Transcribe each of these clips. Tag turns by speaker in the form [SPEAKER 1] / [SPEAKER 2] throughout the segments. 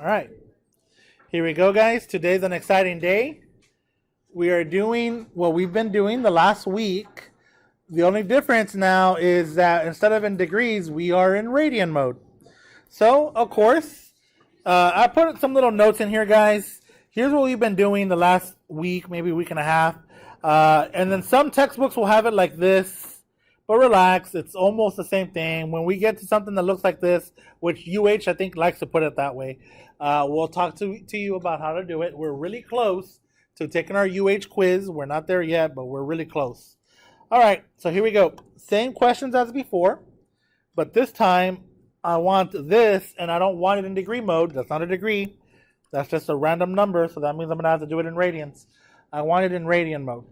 [SPEAKER 1] All right, here we go, guys. Today's an exciting day. We are doing what we've been doing the last week. The only difference now is that instead of in degrees, we are in radian mode. So, of course, I put some little notes in here, guys. Here's what we've been doing the last week, maybe week and a half. And then some textbooks will have it like this. But relax, it's almost the same thing. When we get to something that looks like this, which UH I think likes to put it that way, we'll talk to you about how to do it. We're really close to taking our UH quiz. We're not there yet, but we're really close. All right, so here we go. Same questions as before, but this time I want this, and I don't want it in degree mode. That's not a degree. That's just a random number, so that means I'm going to have to do it in radians. I want it in radian mode.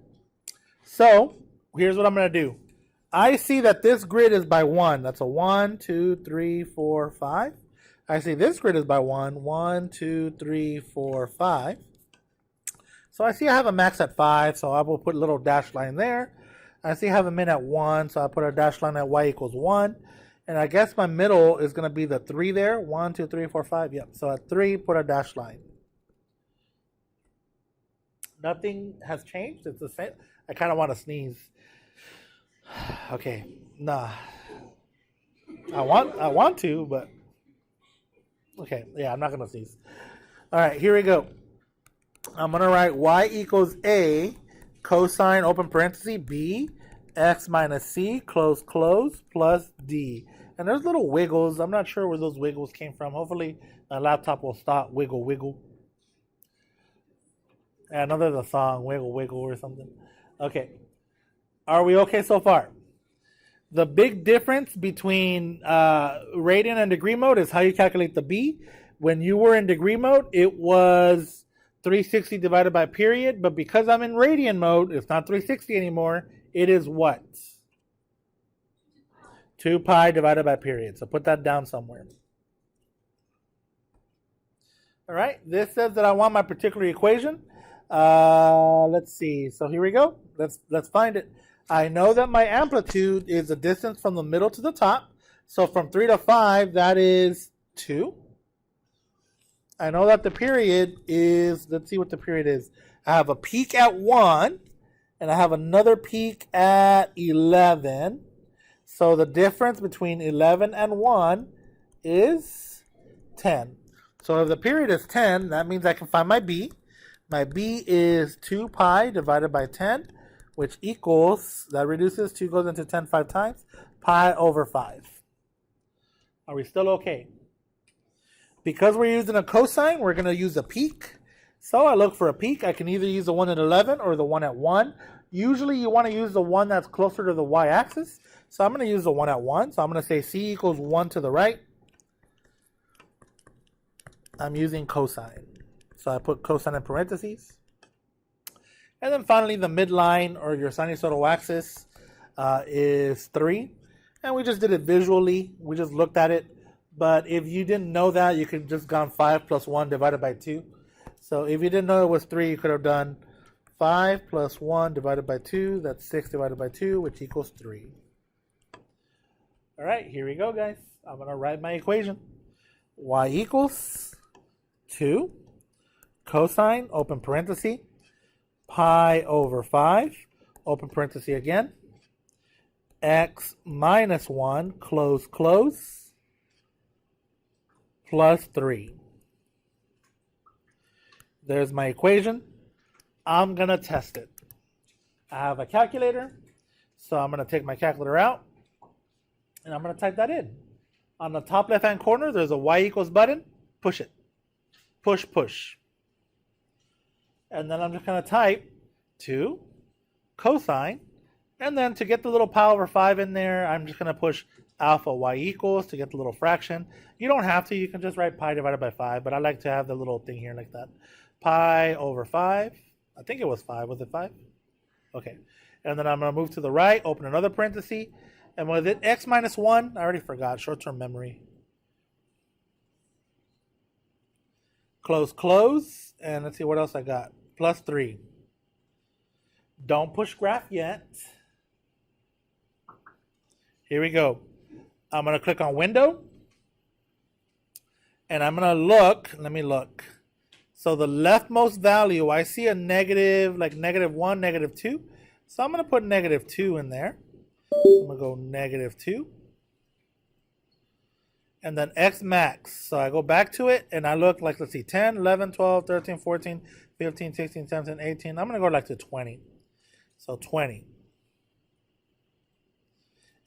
[SPEAKER 1] So here's what I'm going to do. I see that this grid is by 1. That's a 1, 2, 3, 4, 5. I see this grid is by 1. 1, 2, 3, 4, 5. So I see I have a max at 5, so I will put a little dash line there. I see I have a min at 1, so I put a dash line at y equals 1. And I guess my middle is going to be the 3 there. 1, 2, 3, 4, 5. Yep. So at 3, put a dash line. Nothing has changed. It's the same. I kind of want to sneeze. Okay. Nah. I want to, but okay. Yeah, I'm not going to sneeze. All right, here we go. I'm going to write y equals a cosine open parenthesis b x minus c close plus d. And there's little wiggles. I'm not sure where those wiggles came from. Hopefully my laptop will stop wiggle. And I know there's a song, wiggle or something. Okay. Are we okay so far? The big difference between radian and degree mode is how you calculate the b. When you were in degree mode, it was 360 divided by period. But because I'm in radian mode, it's not 360 anymore. It is what? 2 pi divided by period. So put that down somewhere. All right. This says that I want my particular equation. Let's see. So here we go. Let's find it. I know that my amplitude is the distance from the middle to the top. So from 3 to 5, that is 2. I know that the period is, let's see what the period is. I have a peak at 1, and I have another peak at 11. So the difference between 11 and 1 is 10. So if the period is 10, that means I can find my b. My b is 2 pi divided by 10, which equals, that reduces, 2 goes into 10 5 times, pi over 5. Are we still okay? Because we're using a cosine, we're going to use a peak. So I look for a peak. I can either use the one at 11 or the one at 1. Usually you want to use the one that's closer to the y-axis. So I'm going to use the one at 1. So I'm going to say c equals 1 to the right. I'm using cosine. So I put cosine in parentheses. And then finally, the midline or your sinusoidal axis is 3. And we just did it visually. We just looked at it. But if you didn't know that, you could just gone 5 plus 1 divided by 2. So if you didn't know it was 3, you could have done 5 plus 1 divided by 2. That's 6 divided by 2, which equals 3. All right, here we go, guys. I'm going to write my equation. Y equals 2 cosine, open parenthesis, pi over 5, open parenthesis again, x minus 1, close, plus 3. There's my equation. I'm going to test it. I have a calculator, so I'm going to take my calculator out, and I'm going to type that in. On the top left-hand corner, there's a y equals button. Push it. Push. And then I'm just going to type 2 cosine. And then to get the little pi over 5 in there, I'm just going to push alpha y equals to get the little fraction. You don't have to. You can just write pi divided by 5. But I like to have the little thing here like that. Pi over 5. I think it was 5. Was it 5? Okay. And then I'm going to move to the right, open another parenthesis. And with it, x minus 1, I already forgot. Short-term memory. Close. And let's see what else I got. Plus 3. Don't push graph yet. Here we go. I'm going to click on window. And I'm going to look. Let me look. So the leftmost value, I see a negative, like -1, -2. So I'm going to put -2 in there. I'm going to go -2. And then X max. So I go back to it and I look like, let's see, 10, 11, 12, 13, 14, 15, 16, 17, 18. I'm going to go like to 20. So 20.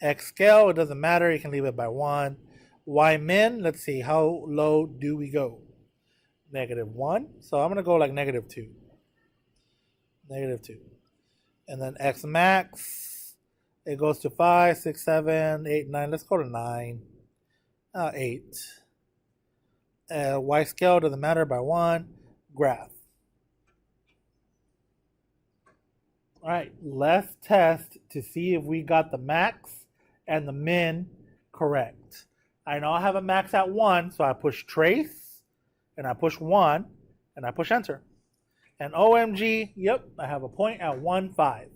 [SPEAKER 1] X scale, it doesn't matter. You can leave it by 1. Y min, let's see, how low do we go? -1. So I'm going to go like -2. -2. And then X max, it goes to 5, 6, 7, 8, 9. Let's go to 9. 8. Y scale doesn't matter by 1. Graph. All right, let's test to see if we got the max and the min correct. I know I have a max at 1, so I push trace, and I push 1, and I push enter. And OMG, yep, I have a point at 1, 5.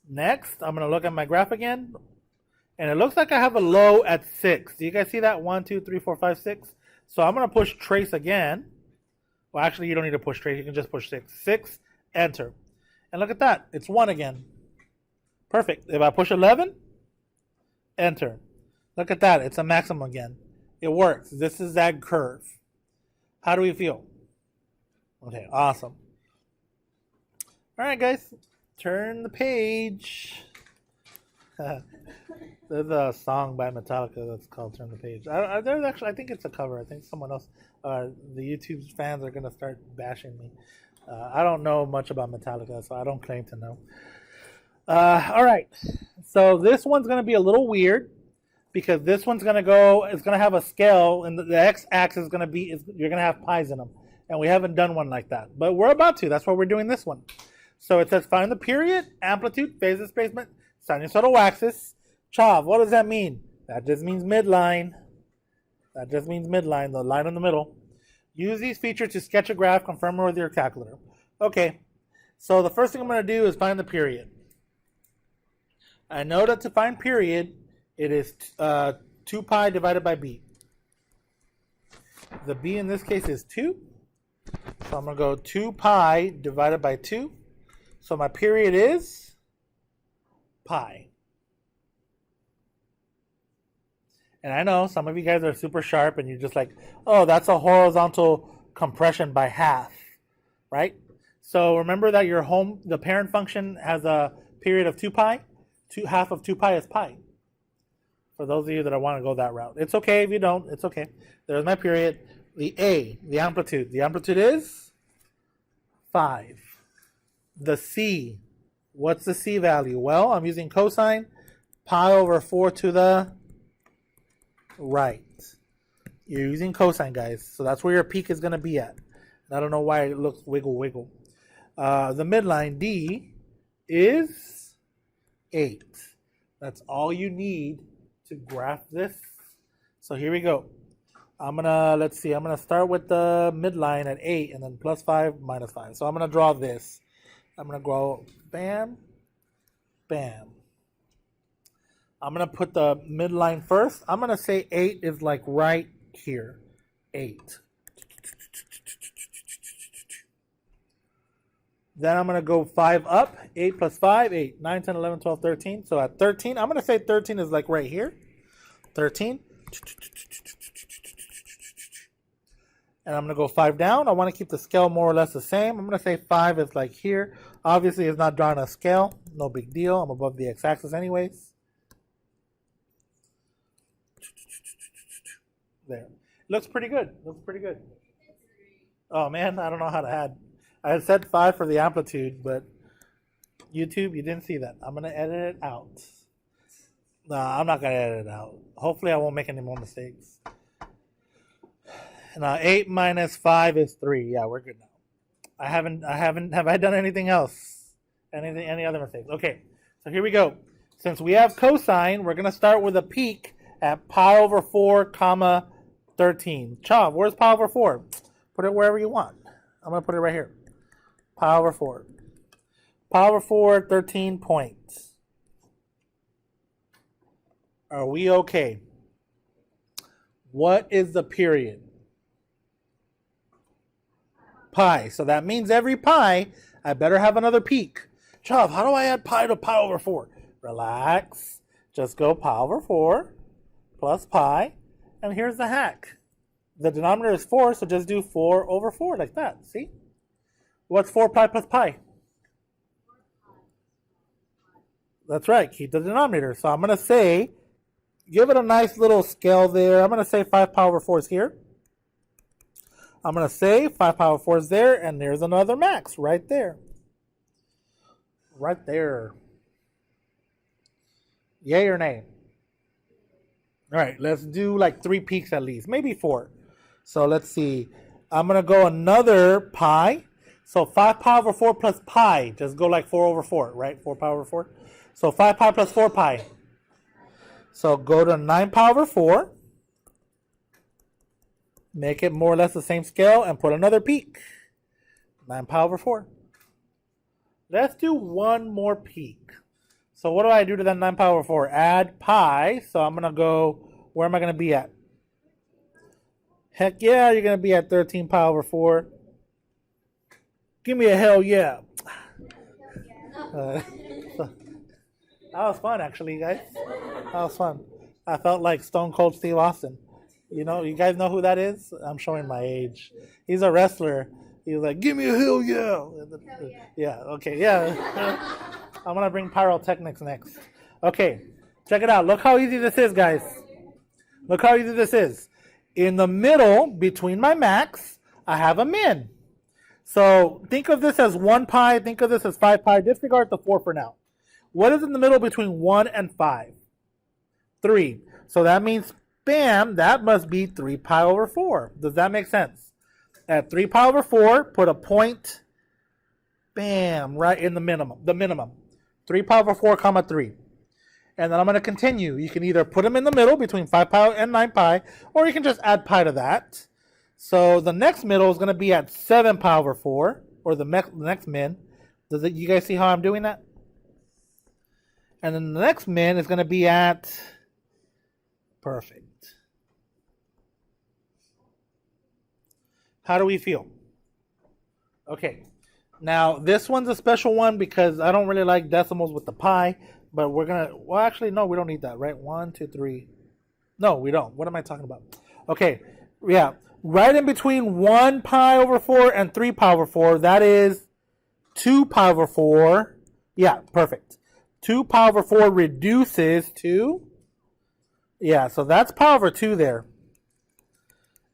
[SPEAKER 1] Next, I'm going to look at my graph again. And it looks like I have a low at 6. Do you guys see that? 1, 2, 3, 4, 5, 6. So I'm going to push trace again. Well, actually, you don't need to push trace. You can just push 6. 6, enter. And look at that. It's 1 again. Perfect. If I push 11, enter. Look at that. It's a maximum again. It works. This is that curve. How do we feel? Okay, awesome. All right, guys. Turn the page. There's a song by Metallica that's called "Turn the Page." There's actually, I think it's a cover. I think someone else, the YouTube fans are gonna start bashing me. I don't know much about Metallica, so I don't claim to know. All right, so this one's gonna be a little weird because this one's gonna go. It's gonna have a scale, and the x-axis is gonna be. You're gonna have pi's in them, and we haven't done one like that, but we're about to. That's why we're doing this one. So it says find the period, amplitude, phase displacement, sinusoidal axis. Chav, what does that mean? That just means midline. That just means midline, the line in the middle. Use these features to sketch a graph, confirm it with your calculator. Okay, so the first thing I'm going to do is find the period. I know that to find period, it is 2 pi divided by b. The b in this case is 2. So I'm going to go 2 pi divided by 2. So my period is pi. And I know some of you guys are super sharp and you're just like, oh, that's a horizontal compression by half, right? So remember that the parent function has a period of 2 pi. Half of 2 pi is pi. For those of you that want to go that route. It's okay if you don't. It's okay. There's my period. The A, the amplitude. The amplitude is 5. The C, what's the C value? Well, I'm using cosine. Pi over 4 to the right. You're using cosine, guys. So that's where your peak is going to be at. I don't know why it looks wiggle. The midline, D, is 8. That's all you need to graph this. So here we go. Let's see. I'm going to start with the midline at 8 and then plus 5, minus 5. So I'm going to draw this. I'm going to go bam, bam. I'm going to put the midline first. I'm going to say 8 is like right here. 8. Then I'm going to go 5 up. 8 plus 5, 8. 9, 10, 11, 12, 13. So at 13, I'm going to say 13 is like right here. 13. And I'm going to go 5 down. I want to keep the scale more or less the same. I'm going to say 5 is like here. Obviously, it's not drawing a scale. No big deal. I'm above the x-axis anyways. There. Looks pretty good. Looks pretty good. Oh, man. I don't know how to add. I had said 5 for the amplitude, but YouTube, you didn't see that. I'm going to edit it out. No, I'm not going to edit it out. Hopefully, I won't make any more mistakes. Now 8 minus 5 is 3. Yeah, we're good now. Have I done anything else? Any other mistakes? Okay, so here we go. Since we have cosine, we're going to start with a peak at pi over 4, comma 13. Chav, where's pi over 4? Put it wherever you want. I'm going to put it right here. Pi over 4. Pi over 4, 13 points. Are we okay? What is the period? Pi. So that means every pi, I better have another peak. Chav, how do I add pi to pi over 4? Relax. Just go pi over 4 plus pi. And here's the hack. The denominator is 4, so just do 4 over 4 like that. See? What's 4 pi plus pi? That's right. Keep the denominator. So I'm going to say, give it a nice little scale there. I'm going to say 5 pi over 4 is here. I'm going to say 5 pi over 4 is there, and there's another max right there. Right there. Yay or nay? All right, let's do like 3 peaks at least, maybe 4. So let's see. I'm going to go another pi. So 5 pi over 4 plus pi. Just go like 4 over 4, right? 4 pi over 4. So 5 pi plus 4 pi. So go to 9 pi over 4. Make it more or less the same scale and put another peak. 9 pi over 4. Let's do one more peak. So what do I do to that 9 pi over 4? Add pi. So I'm going to go, where am I going to be at? Heck yeah, you're going to be at 13 pi over 4. Give me a hell yeah. That was fun, actually, guys. That was fun. I felt like Stone Cold Steve Austin. You know, you guys know who that is? I'm showing my age. He's a wrestler. He was like, give me a hell yeah. Yeah, okay, yeah. I'm going to bring pyrotechnics next. Okay, check it out. Look how easy this is, guys. Look how easy this is. In the middle, between my max, I have a min. So think of this as 1 pi. Think of this as 5 pi. Disregard the 4 for now. What is in the middle between 1 and 5? 3. So that means, bam, that must be 3 pi over 4. Does that make sense? At 3 pi over 4, put a point, bam, right in the minimum. 3 pi over 4, comma 3. And then I'm going to continue. You can either put them in the middle between 5 pi and 9 pi, or you can just add pi to that. So the next middle is going to be at 7 pi over 4, or the next min. You guys see how I'm doing that? And then the next min is going to be at, perfect. How do we feel? Okay. Now, this one's a special one because I don't really like decimals with the pi, but we're going to, well, actually, no, we don't need that, right? 1, 2, 3. No, we don't. What am I talking about? Okay. Yeah. Right in between 1 pi over 4 and 3 pi over 4, that is 2 pi over 4. Yeah, perfect. 2 pi over 4 reduces to, yeah, so that's pi over 2 there.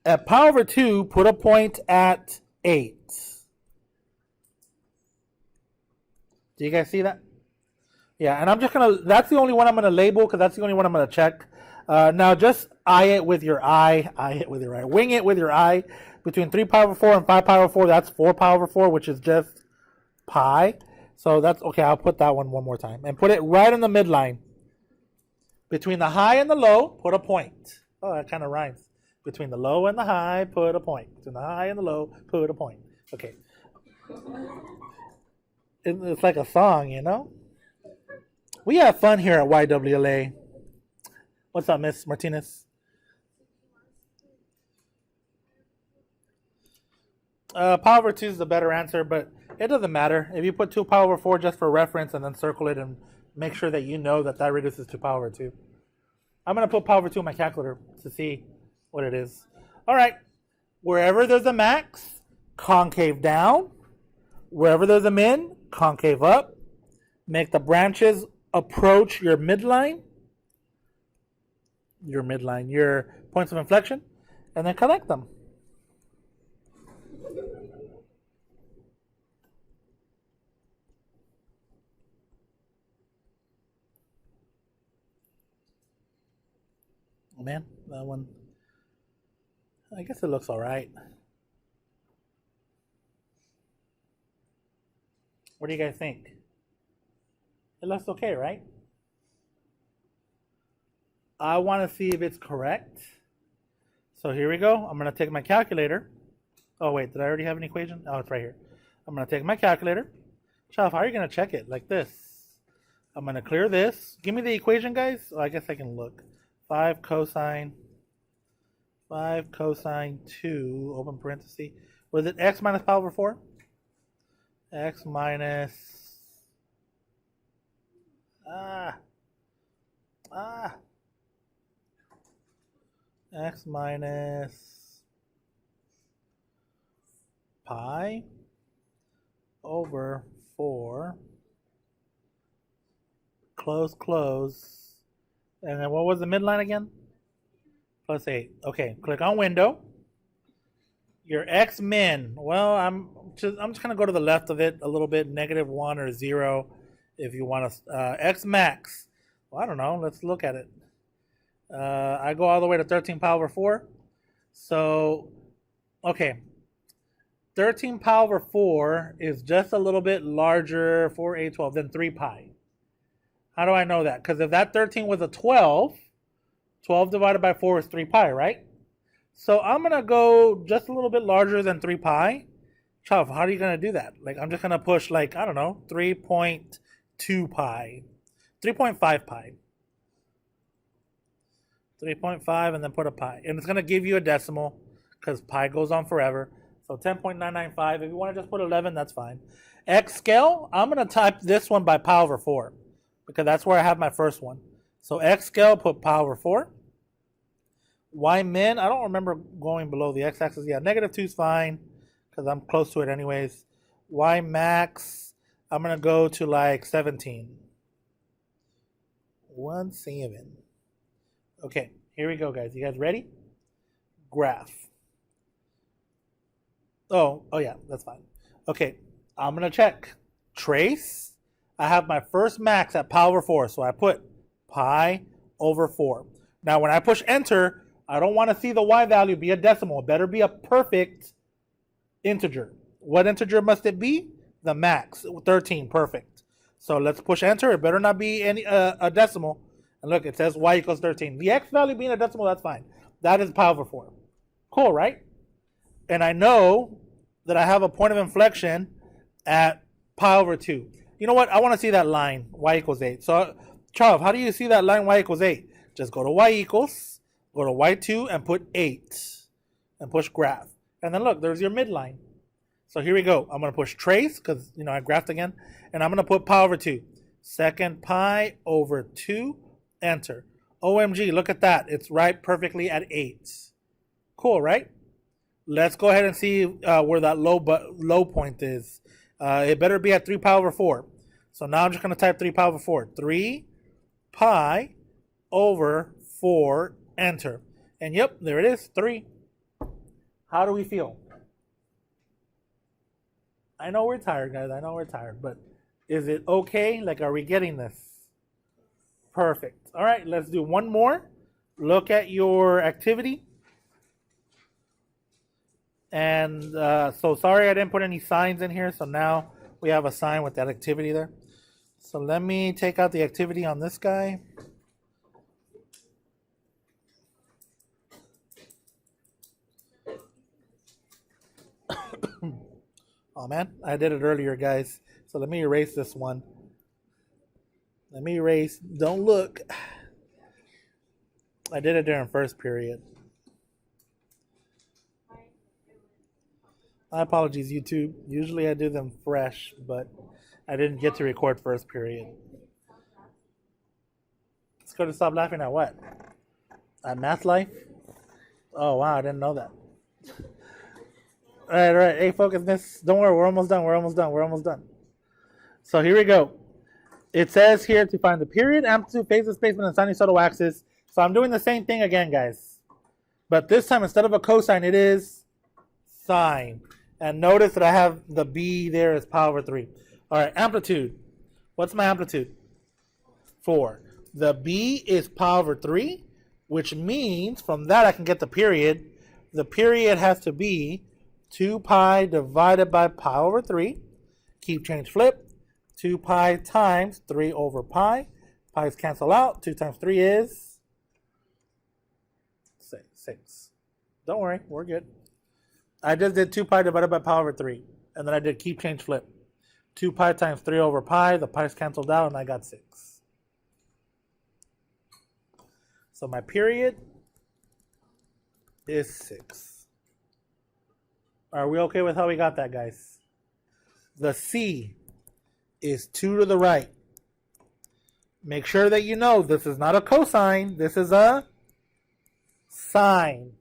[SPEAKER 1] At pi over 2, put a point at 8. Do you guys see that? Yeah, and I'm just going to, that's the only one I'm going to label because that's the only one I'm going to check. Now just eye it with your eye. Wing it with your eye. Between 3 pi over 4 and 5 pi over 4, that's 4 pi over 4, which is just pi. So that's, okay, I'll put that one more time. And put it right in the midline. Between the high and the low, put a point. Oh, that kind of rhymes. Between the low and the high, put a point. Between the high and the low, put a point. Okay. It's like a song, you know? We have fun here at YWLA. What's up, Miss Martinez? Pi over 2 is the better answer, but it doesn't matter. If you put 2 pi over 4 just for reference and then circle it and make sure that you know that that reduces to pi over 2. I'm going to put pi over 2 in my calculator to see what it is. All right. Wherever there's a max, concave down. Wherever there's a min, concave up. Make the branches approach your midline. Your points of inflection, and then connect them. Oh man, that one, I guess it looks all right. What do you guys think? It looks okay, right? I want to see if it's correct. So here we go. I'm going to take my calculator. Oh, wait. Did I already have an equation? Oh, it's right here. I'm going to take my calculator. Chav, how are you going to check it? Like this. I'm going to clear this. Give me the equation, guys. Oh, I guess I can look. 5 cosine 5 cosine 2, open parenthesis. Was it x minus pi over 4? X minus... X minus pi over 4, close, and then what was the midline again? Plus 8. Okay, click on window. Your x min, well, I'm just gonna go to the left of it a little bit, -1 or 0 if you want to. X max, well, I don't know, let's look at it. I go all the way to 13 pi over 4. So, okay. 13 pi over 4 is just a little bit larger for A12 than 3 pi. How do I know that? Because if that 13 was a 12, 12 divided by 4 is 3 pi, right? So I'm going to go just a little bit larger than 3 pi. Chav, how are you going to do that? Like, I'm just going to push, like, I don't know, 3.2 pi. 3.5 pi. 3.5 and then put a pi. And it's going to give you a decimal because pi goes on forever. So 10.995. If you want to just put 11, that's fine. X scale, I'm going to type this one by pi over 4 because that's where I have my first one. So X scale, put pi over 4. Y min, I don't remember going below the x-axis. Yeah, -2 is fine because I'm close to it anyways. Y max, I'm going to go to like 17. 17. Okay, here we go, guys. You guys ready? Graph. Oh yeah, that's fine. Okay, I'm going to check. Trace. I have my first max at pi over 4, so I put pi over 4. Now, when I push enter, I don't want to see the y value be a decimal. It better be a perfect integer. What integer must it be? The max, 13, perfect. So let's push enter. It better not be any a decimal. And look, it says y equals 13. The x value being a decimal, that's fine. That is pi over 4. Cool, right? And I know that I have a point of inflection at pi over 2. You know what? I want to see that line, y equals 8. So, Charles, how do you see that line, y equals 8? Just go to y equals, go to y2, and put 8. And push graph. And then look, there's your midline. So here we go. I'm going to push trace, because, I graphed again. And I'm going to put pi over 2. Second pi over 2. Enter. OMG, look at that. It's right perfectly at 8. Cool, right? Let's go ahead and see where that low point is. It better be at 3 pi over 4. So now I'm just going to type 3 pi over 4. 3 pi over 4. Enter. And yep, there it is. 3. How do we feel? I know we're tired, guys. I know we're tired. But is it okay? Like, are we getting this? Perfect. All right, let's do one more. Look at your activity. And so sorry I didn't put any signs in here. So now we have a sign with that activity there. So let me take out the activity on this guy. Oh man, I did it earlier, guys. So let me erase this one. Let me erase. Don't look. I did it during first period. My apologies, YouTube. Usually I do them fresh, but I didn't get to record first period. Let's go to stop laughing at what? At Math Life? Oh, wow, I didn't know that. All right. Hey, focus, miss. Don't worry, we're almost done. So here we go. It says here to find the period, amplitude, phase displacement, and sinusoidal axis. So I'm doing the same thing again, guys. But this time, instead of a cosine, it is sine. And notice that I have the b there as pi over 3. All right, amplitude. What's my amplitude? 4. The b is pi over 3, which means from that I can get the period. The period has to be 2 pi divided by pi over 3. Keep, change, flip. 2 pi times 3 over pi. Pi's cancel out. 2 times 3 is 6. Don't worry, we're good. I just did 2 pi divided by pi over 3. And then I did keep, change, flip. 2 pi times 3 over pi. The pi's canceled out and I got 6. So my period is 6. Are we okay with how we got that, guys? The C is 2 to the right. Make sure that you know this is not a cosine. This is a sine.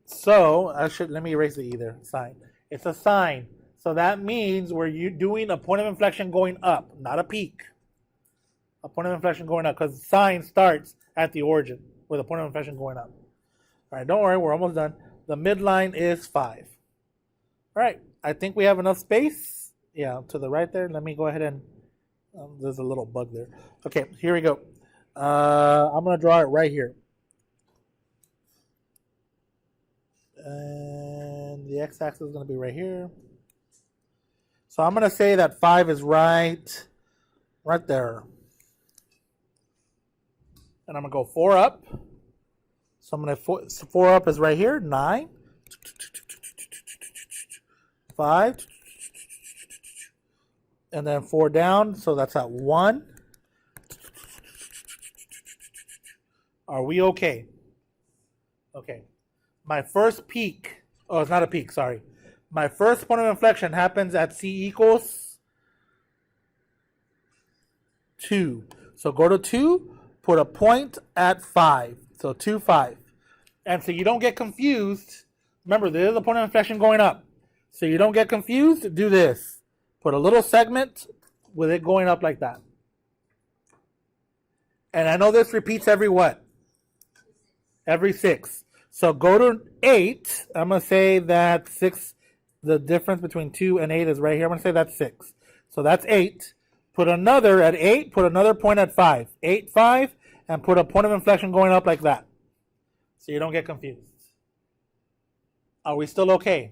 [SPEAKER 1] So, let me erase the either. Sine. It's a sine. So that means we're doing a point of inflection going up, not a peak. A point of inflection going up, because sine starts at the origin with a point of inflection going up. All right, don't worry, we're almost done. The midline is 5. All right, I think we have enough space. Yeah, to the right there. Let me go ahead and, there's a little bug there. Okay, here we go. I'm going to draw it right here. And the x-axis is going to be right here. So I'm going to say that 5 is right there. And I'm going to go 4 up. So I'm going to 4 up is right here. 9. 5. And then 4 down. So that's at 1. Are we okay? Okay. My first peak. Oh, it's not a peak. Sorry. My first point of inflection happens at C equals 2. So go to 2. Put a point at 5. So 2, 5. And so you don't get confused. Remember, there is a point of inflection going up. So you don't get confused, do this. Put a little segment with it going up like that. And I know this repeats every what? Every 6. So go to 8. I'm going to say that 6, the difference between 2 and 8 is right here. I'm going to say that's 6. So that's 8. Put another at 8. Put another point at 5. 8, 5. And put a point of inflection going up like that. So you don't get confused. Are we still okay?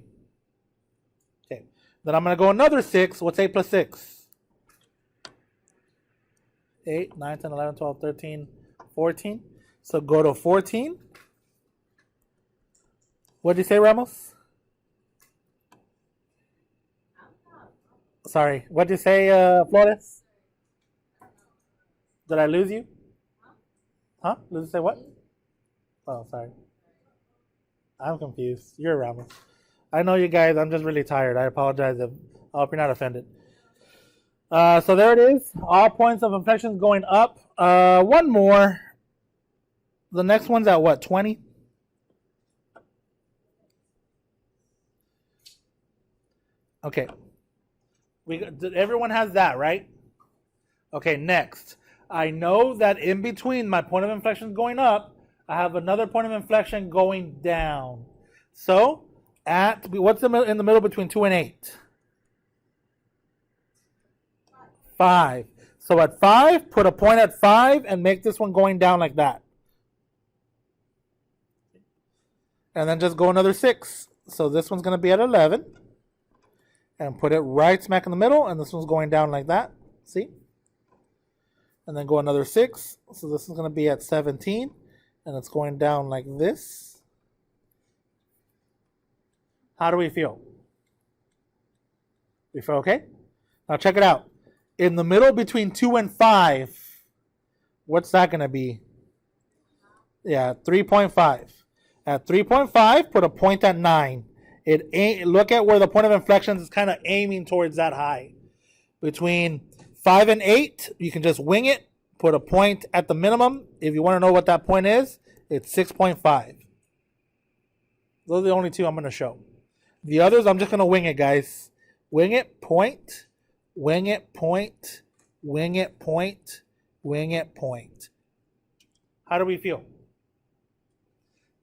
[SPEAKER 1] Okay. Then I'm going to go another 6. What's 8 plus 6? 8, 9, 10, 11, 12, 13, 14. So go to 14. What did you say, Ramos? Sorry. What did you say, Flores? Did I lose you? Huh? Did you say what? Oh, sorry. I'm confused. You're Ramos. I know you guys. I'm just really tired. I apologize. I hope you're not offended. So there it is. All points of inflection going up. One more. The next one's at what? 20? Okay. Everyone has that, right? Okay, next. I know that in between my point of inflection going up, I have another point of inflection going down. So, what's in the middle between 2 and 8? 5. So at 5, put a point at 5 and make this one going down like that. And then just go another 6. So this one's going to be at 11. And put it right smack in the middle. And this one's going down like that. See? And then go another 6. So this is going to be at 17. And it's going down like this. How do we feel? We feel okay? Now check it out. In the middle between 2 and 5, what's that going to be? Yeah, 3.5. At 3.5, put a point at 9. Look at where the point of inflection is kind of aiming towards that high. Between 5 and 8, you can just wing it. Put a point at the minimum. If you want to know what that point is, it's 6.5. Those are the only two I'm going to show. The others, I'm just going to wing it, guys. Wing it, point. Wing it, point. Wing it, point. Wing it, point. How do we feel?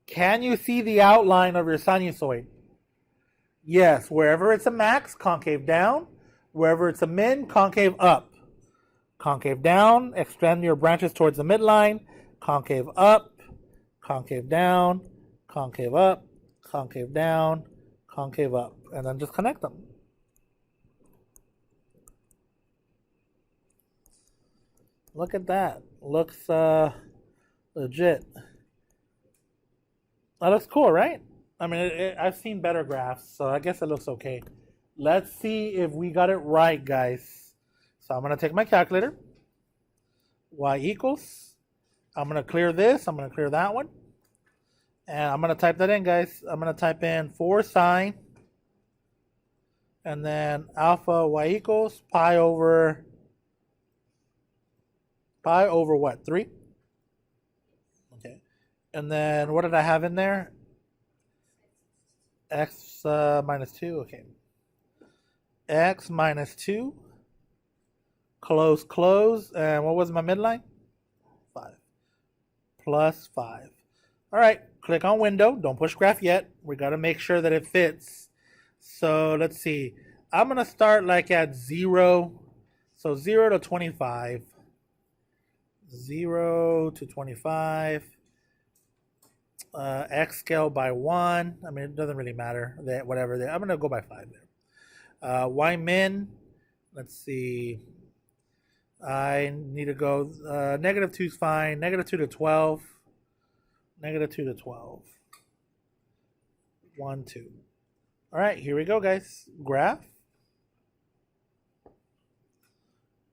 [SPEAKER 1] Can you see the outline of your sinusoid? Yes, wherever it's a max, concave down. Wherever it's a min, concave up. Concave down, extend your branches towards the midline. Concave up, concave down, concave up, concave down, concave up. And then just connect them. Look at that. Looks legit. That looks cool, right? I mean, I've seen better graphs, so I guess it looks okay. Let's see if we got it right, guys. So I'm going to take my calculator. Y equals. I'm going to clear this. I'm going to clear that one. And I'm going to type that in, guys. I'm going to type in 4 sine. And then alpha y equals pi over what? 3? Okay. And then what did I have in there? X minus 2. Okay. X minus 2. Close, close. And what was my midline? 5. Plus 5. All right. Click on window. Don't push graph yet. We got to make sure that it fits. So let's see. I'm going to start like at 0. So 0 to 25. 0 to 25. X scale by 1. I mean, it doesn't really matter. Whatever. I'm going to go by 5 there. Y min. Let's see. I need to go. Negative 2 is fine. Negative 2 to 12. Negative 2 to 12. 1, 2. All right, here we go, guys. Graph.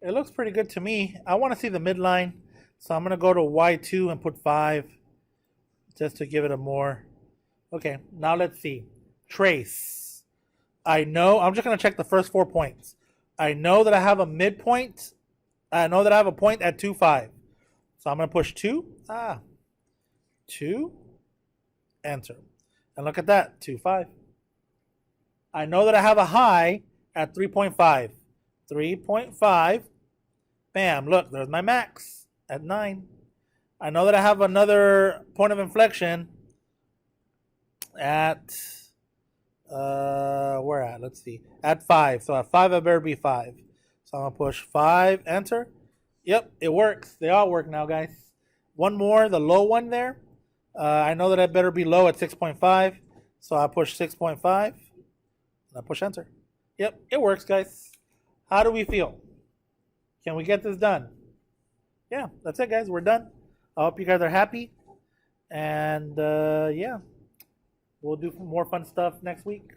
[SPEAKER 1] It looks pretty good to me. I want to see the midline, so I'm going to go to Y2 and put 5 just to give it a more. Okay, now let's see. Trace. I know, I'm just going to check the first 4 points. I know that I have a midpoint. I know that I have a point at 2, 5. So I'm going to push 2. 2. Enter. And look at that, 2, 5. I know that I have a high at 3.5. 3.5. Bam, look, there's my max at 9. I know that I have another point of inflection at, where at? Let's see. At 5. So at 5, I better be 5. So I'm going to push 5, enter. Yep, it works. They all work now, guys. One more, the low one there. I know that I better be low at 6.5. So I push 6.5. I push enter. Yep, it works, guys. How do we feel? Can we get this done? Yeah, that's it, guys. We're done. I hope you guys are happy. And yeah, we'll do more fun stuff next week.